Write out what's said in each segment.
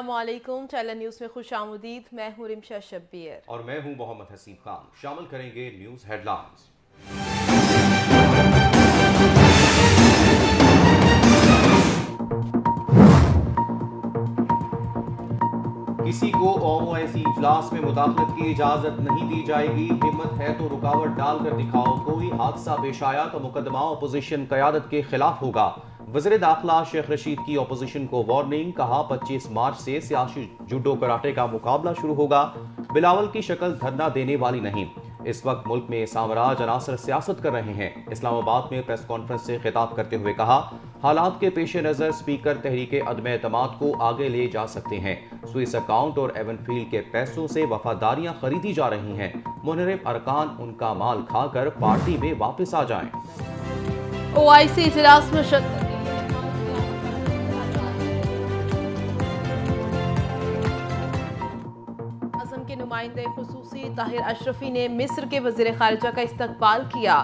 अस्सलामुअलैकुम, channel news में खुशामदीद। मैं हूँ रिमशा शब्बीर और मैं हूँ मोहम्मद हसीब खान। शामिल करेंगे न्यूज़ हेडलाइंस। किसी को ओवैसी इजलास में मुदाखलत की इजाजत नहीं दी जाएगी। हिम्मत है तो रुकावट डालकर दिखाओ। कोई हादसा पेश आया तो मुकदमा अपोजिशन क़यादत के खिलाफ होगा। वज़ीर दाखिला शेख रशीद की अपोजिशन को वार्निंग। कहा 25 मार्च से सियासी जूडो कराटे का मुकाबला शुरू होगा। बिलावल की शक्ल धरना देने वाली नहीं। इस वक्त मुल्क में सामराज अनासर सियासत कर रहे हैं। इस्लामाबाद में प्रेस कॉन्फ्रेंस से खिताब करते हुए कहा, हालात के पेश नज़र स्पीकर तहरीक अदम एतमाद को आगे ले जा सकते हैं। स्विस अकाउंट और एवनफील्ड के पैसों से वफादारियां खरीदी जा रही हैं। मुनरिफ अरकान उनका माल खाकर पार्टी में वापस आ जाएं। ओआईसी इजलास में शिरकत। आज़म के नुमाइंदे खुसूसी ताहिर अशरफी ने मिस्र के वज़ीर ख़ारिजा का इस्तकबाल किया।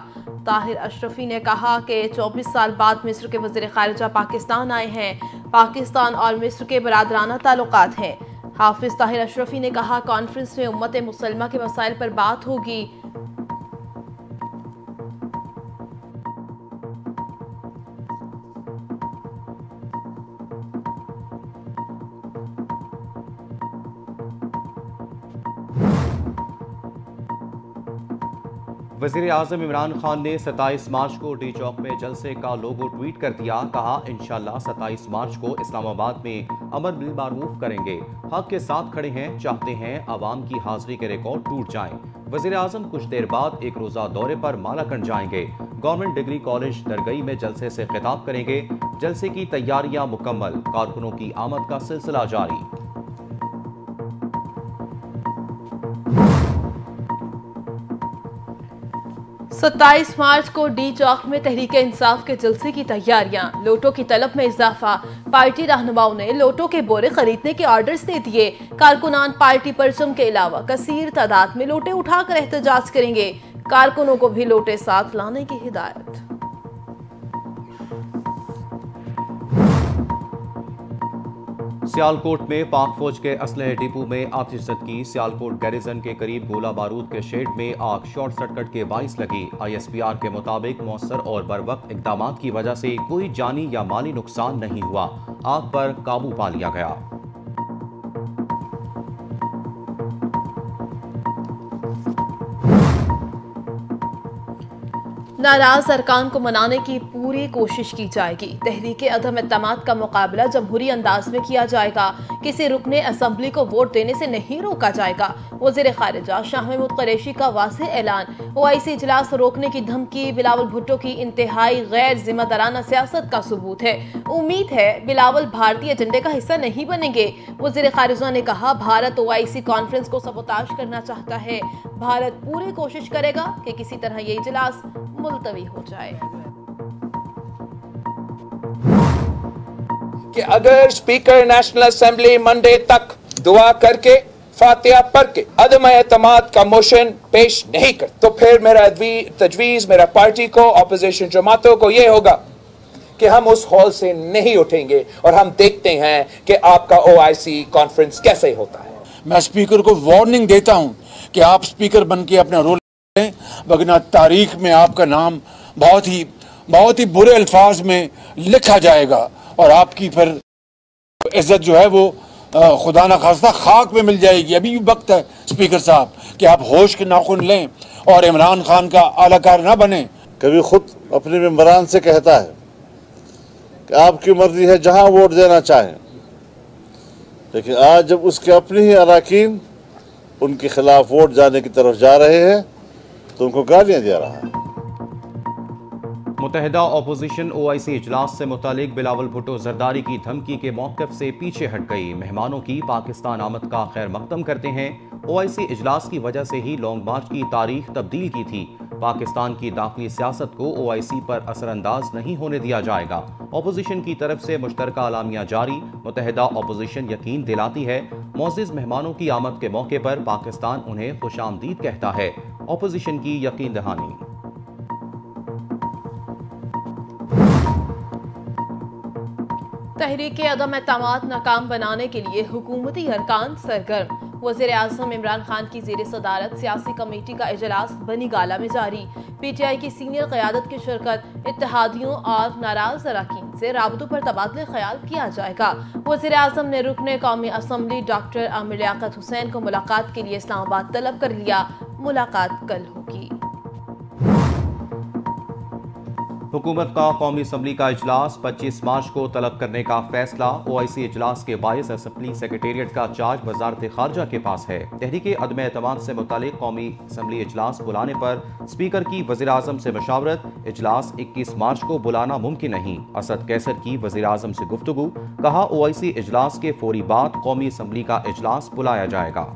ताहिर अशरफी ने कहा कि 24 साल बाद मिस्र के वज़ीर ख़ारिजा पाकिस्तान आए हैं। पाकिस्तान और मिस्र के बरादराना ताल्लुकात हैं। हाफिज ताहिर अशरफी ने कहा, कॉन्फ्रेंस में उम्मत मुसलमा के मसाइल पर बात होगी। वज़ीर आज़म इमरान खान ने 27 मार्च को डी चौक में जलसे का लोगो ट्वीट कर दिया। कहा, इंशाल्लाह 27 मार्च को इस्लामाबाद में अमर बिल मारूफ करेंगे। हक के साथ खड़े हैं, चाहते हैं आवाम की हाजिरी के रिकॉर्ड टूट जाएं। वज़ीर आज़म कुछ देर बाद एक रोज़ा दौरे पर मालाकंड जाएंगे। गवर्नमेंट डिग्री कॉलेज दरगई में जलसे से खिताब करेंगे। जलसे की तैयारियां मुकम्मल, कारकुनों की आमद का सिलसिला जारी। 27 मार्च को डी चौक में तहरीक इंसाफ के जलसे की तैयारियां। लोटो की तलब में इजाफा। पार्टी रहनुमाओं ने लोटो के बोरे खरीदने के ऑर्डर्स दे दिए। कारकुनान पार्टी परचम के अलावा कसीर तादाद में लोटे उठाकर एहतजाज करेंगे। कारकुनों को भी लोटे साथ लाने की हिदायत। सियालकोट में पाक फौज के असलहे डिपो में आतिशज़दगी। सियालकोट गैरिजन के करीब गोला बारूद के शेड में आग शॉर्ट सर्किट के बाइस लगी। ISPR के मुताबिक मौसर और बरवक्त इकदाम की वजह से कोई जानी या माली नुकसान नहीं हुआ। आग पर काबू पा लिया गया। नाराज अरकान को मनाने की पूरी कोशिश की जाएगी। तहरीक अदम एतमाद का मुकाबला जमहूरी अंदाज में किया जाएगा। किसी रुकने असम्बली को वोट देने से नहीं रोका जाएगा। वज़ीर ख़ारिजा शाह महमूद कुरैशी का वाज़ेह ऐलान। OIC इजलास रोकने की धमकी बिलावल भुट्टो की इंतहाई गैर जिम्मेदाराना सियासत का सबूत है। उम्मीद है बिलावल भारतीय एजेंडे का हिस्सा नहीं बनेंगे। वज़ीर ख़ारिजा ने कहा, भारत OIC कॉन्फ्रेंस को सबोताज करना चाहता है। भारत पूरी कोशिश करेगा कि किसी तरह ये इजलास मुलतवी हो जाए। कि अगर स्पीकर नेशनल असेंबली मंडे तक दुआ करके फातिहा पढ़ के अदम एतमाद का मोशन पेश नहीं कर तो फिर मेरा तजवीज मेरा पार्टी को ऑपोजिशन जमातों को यह होगा कि हम उस हॉल से नहीं उठेंगे और हम देखते हैं कि आपका OIC कॉन्फ्रेंस कैसे होता है। मैं स्पीकर को वार्निंग देता हूं कि आप स्पीकर बन के अपना रोल लें, वरना तारीख में आपका नाम बहुत ही बुरे अल्फाज में लिखा जाएगा और आपकी फिर इज्जत जो है वो खुदा न खास्ता खाक में मिल जाएगी। अभी भी वक्त है स्पीकर साहब कि आप होश के नाखून लें और इमरान खान का आलाकार न बने। कभी खुद अपने मेंबरान से कहता है कि आपकी मर्जी है जहां वोट देना चाहें, लेकिन आज जब उसके अपने ही अराकीन उनके खिलाफ वोट जाने की तरफ जा रहे हैं तो उनको गालियां दे रहा है। मुतहदा अपोजिशन OIC इजलास से मुतालिक बिलावल भुट्टो जरदारी की धमकी के मौक़िफ़ से पीछे हट गई। मेहमानों की पाकिस्तान आमद का खैर मकदम करते हैं। OIC इजलास की वजह से ही लॉन्ग मार्च की तारीख तब्दील की थी। पाकिस्तान की दाखिली सियासत को OIC पर असरअंदाज नहीं होने दिया जाएगा। अपोजिशन की तरफ से मुश्तरका अलामिया जारी। मुतहदा अपोजिशन यकीन दिलाती है, मोअज़्ज़िज़ मेहमानों की आमद के मौके पर पाकिस्तान उन्हें खुशामदीद कहता है। अपोजिशन की यकीन दहानी। तहरीक अदम एतमाद नाकाम बनाने के लिए हुकूमती अरकान सरगर्म। वज़ीर आज़म इमरान खान की ज़ेर सदारत सियासी कमेटी का इजलास बनी गाला में जारी। PTI की सीनियर क़यादत की शिरकत, इत्तेहादियों और नाराज अरकान से राबतों पर तबादले ख्याल किया जाएगा। वज़ीर आज़म ने रुकने कौमी असम्बली डॉक्टर आमिर लियाकत हुसैन को मुलाकात के लिए इस्लामाबाद तलब कर लिया। मुलाकात कल होगी। हुकूमत का कौमी असम्बली का इजलास 25 मार्च को तलब करने का फैसला। OIC इजलास के बायस असम्बली सेक्रेटेरिएट का चार्ज वजारत खारजा के पास है। तहरीक अदम एतमाद से मुतालिक कौमी असम्बली इजलास बुलाने पर स्पीकर की वज़ीर आज़म से मशावरत। इजलास 21 मार्च को बुलाना मुमकिन नहीं। असद कैसर की वज़ीर आज़म से गुफ्तगू। कहा OIC इजलास के फौरी बाद कौमी असम्बली का इजलास बुलाया जाएगा।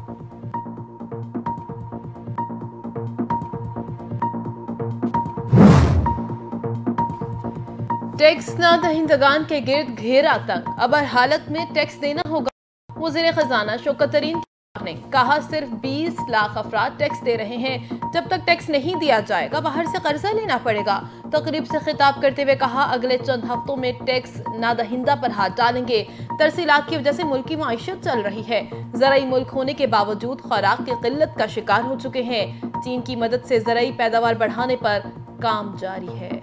टैक्स न दहिंदगान के गिर्द घेरा तंग, अब हर हालत में टैक्स देना होगा। वज़ीर खजाना शौकत तरीन ने कहा सिर्फ 20 लाख अफराद टैक्स दे रहे हैं। जब तक टैक्स नहीं दिया जाएगा बाहर से कर्जा लेना पड़ेगा। तकरीब से खिताब करते हुए कहा अगले चंद हफ्तों में टैक्स नादहिंदा पर हाथ डालेंगे। तरसीलात की वजह से मुल्क की माइशत चल रही है। ज़राई मुल्क होने के बावजूद खुराक की किल्लत का शिकार हो चुके हैं। चीन की मदद से ज़राई पैदावार बढ़ाने पर काम जारी है।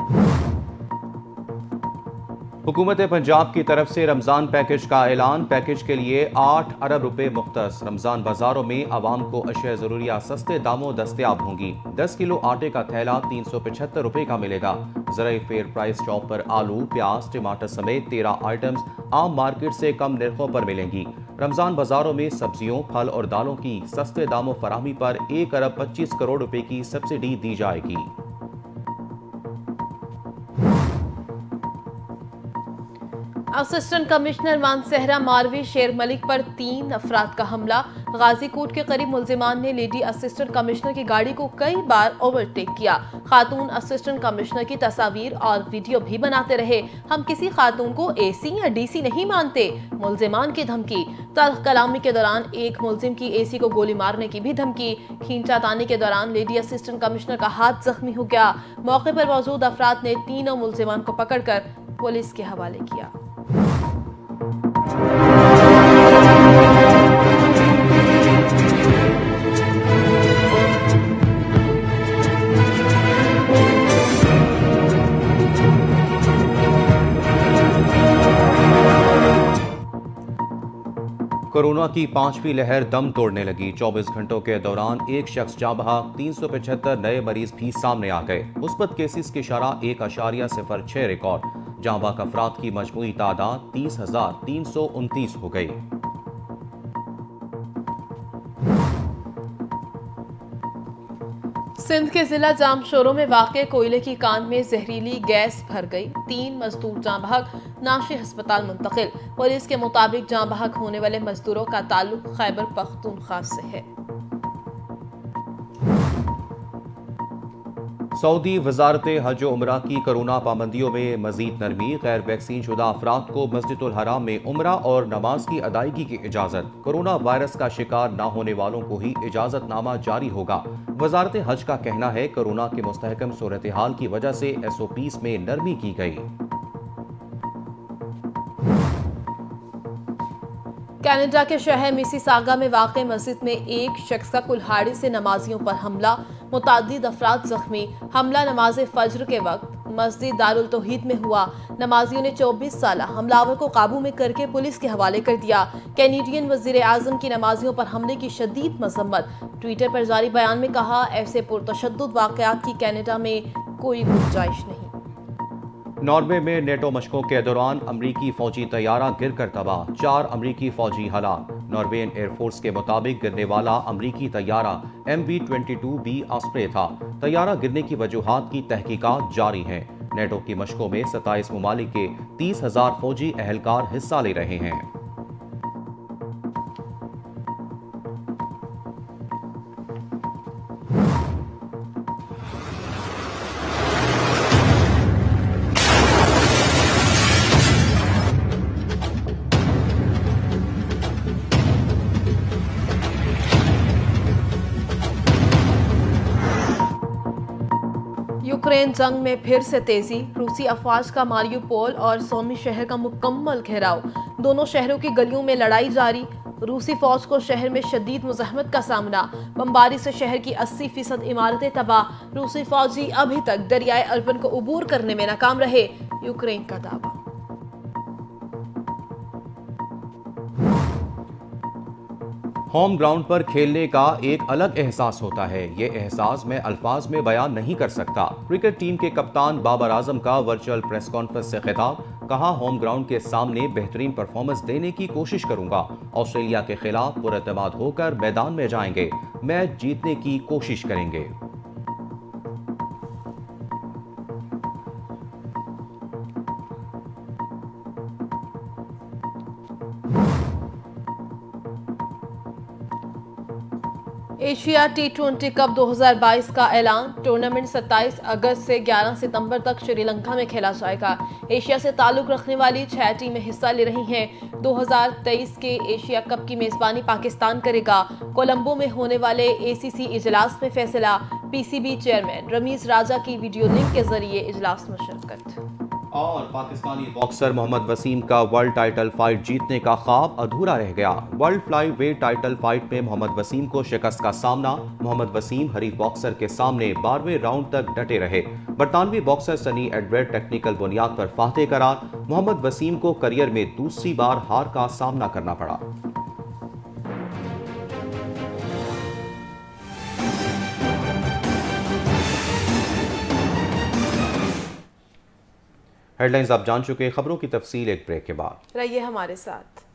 हुकूमत पंजाब की तरफ से रमजान पैकेज का ऐलान। पैकेज के लिए 8 अरब रुपए मुख्तस। रमजान बाजारों में आवाम को अशिया ज़रूरिया सस्ते दामों दस्तयाब होंगी। 10 किलो आटे का थैला 375 रुपए का मिलेगा। ज़राई फेयर प्राइस शॉप पर आलू, प्याज, टमाटर समेत 13 आइटम्स आम मार्केट से कम निर्खों पर मिलेंगी। रमजान बाजारों में सब्जियों, फल और दालों की सस्ते दामों फराहमी पर 1 अरब 25 करोड़ रुपए की सब्सिडी दी जाएगी। असिस्टेंट कमिश्नर मानसहरा मारवी शेर मलिक पर 3 अफराद का हमला। गाजीकोट के करीब मुल्जिमान ने लेडी असिस्टेंट कमिश्नर की गाड़ी को कई बार ओवरटेक किया। खातून असिस्टेंट कमिश्नर की तस्वीर और वीडियो भी बनाते रहे। हम किसी खातून को AC या DC नहीं मानते। मुल्जिमान की धमकी। तल्ख कलामी के दौरान एक मुल्जिम की AC को गोली मारने की भी धमकी। खींचातानी के दौरान लेडी असिस्टेंट कमिश्नर का हाथ जख्मी हो गया। मौके पर मौजूद अफराद ने तीनों मुल्जिमान को पकड़कर पुलिस के हवाले किया। कोरोना की 5वीं लहर दम तोड़ने लगी। 24 घंटों के दौरान एक शख्स जाँ बहक, 375 नए मरीज भी सामने आ गए। मुस्बत केसेस की शरह 1.06 रिकॉर्ड। जाँ बहक अफराद की मजमूई तादाद 30,329 हो गई। सिंध के जिला जामशोरों में वाक़े कोयले की कान में जहरीली गैस भर गई। 3 मजदूर जाँ बहक, नाशी अस्पताल मुंतकिल। पुलिस के मुताबिक जाँ बहक होने वाले मजदूरों का ताल्लुक खैबर पख्तूनख्वा से है। सऊदी वजारत हज और उमरा की कोरोना पाबंदियों में मजीद नरमी। गैर वैक्सीन शुदा अफराद को मस्जिदुल हराम में उमरा और नमाज की अदायगी की इजाजत। कोरोना वायरस का शिकार न होने वालों को ही इजाजतनामा जारी होगा। वजारत हज का कहना है कोरोना की मुस्तहकम सूरत हाल की वजह से SOPs में नरमी की गई। कनाडा के शहर मिसिसागा में वाक़ मस्जिद में एक शख्स का कुल्हाड़ी से नमाजियों पर हमला। मुतादिद अफराद जख्मी। हमला नमाज फज्र के वक्त मस्जिद दारुल तौहीद में हुआ। नमाजियों ने 24 साल हमलावर को काबू में करके पुलिस के हवाले कर दिया। कैनेडियन वज़ीर आज़म की नमाजियों पर हमले की शदीद मजम्मत। ट्विटर पर जारी बयान में कहा ऐसे पुरतशद्दुद वाक़यात की कनाडा में कोई गुंजाइश नहीं। नॉर्वे में नेटो मशकों के दौरान अमरीकी फौजी तैयारा गिरकर तबाह। 4 अमरीकी फौजी हलाक। नॉर्वेन एयरफोर्स के मुताबिक गिरने वाला अमरीकी तैयारा MV-22B ऑस्प्रे था। तैयारा गिरने की वजूहात की तहकीकात जारी हैं। नेटो की मशकों में 27 ममालिक के 30,000 फौजी एहलकार हिस्सा ले रहे हैं। यूक्रेन जंग में फिर से तेजी। रूसी अफवाज का मारियुपोल और सोमी शहर का मुकम्मल घेराव। दोनों शहरों की गलियों में लड़ाई जारी। रूसी फौज को शहर में शदीद मुज़ाहमत का सामना। बमबारी से शहर की 80% इमारतें तबाह। रूसी फौजी अभी तक दरियाए अर्बन को उबूर करने में नाकाम रहे, यूक्रेन का दावा। होम ग्राउंड पर खेलने का एक अलग एहसास होता है। ये एहसास मैं अल्फाज में बयान नहीं कर सकता। क्रिकेट टीम के कप्तान बाबर आजम का वर्चुअल प्रेस कॉन्फ्रेंस से खिताब। कहा, होम ग्राउंड के सामने बेहतरीन परफॉर्मेंस देने की कोशिश करूंगा। ऑस्ट्रेलिया के खिलाफ पुरएतमाद होकर मैदान में जाएंगे। मैच जीतने की कोशिश करेंगे। एशिया T20 कप 2022 का ऐलान। टूर्नामेंट 27 अगस्त से 11 सितंबर तक श्रीलंका में खेला जाएगा। एशिया से ताल्लुक रखने वाली 6 टीमें हिस्सा ले रही हैं। 2023 के एशिया कप की मेजबानी पाकिस्तान करेगा। कोलंबो में होने वाले ACC इजलास में फैसला। PCB चेयरमैन रमीज राजा की वीडियो लिंक के जरिए इजलास में शिरकत। और पाकिस्तानी बॉक्सर मोहम्मद वसीम का वर्ल्ड टाइटल फाइट जीतने का ख्वाब अधूरा रह गया। World flyweight title fight में मोहम्मद वसीम को शिकस्त का सामना। मोहम्मद वसीम हरीफ बॉक्सर के सामने 12वें राउंड तक डटे रहे। बरतानवी बॉक्सर सनी एडवर्ड टेक्निकल बुनियाद पर फातेह करार। मोहम्मद वसीम को करियर में दूसरी बार हार का सामना करना पड़ा। हेडलाइंस आप जान चुके। खबरों की तफसील एक ब्रेक के बाद। रहिए हमारे साथ।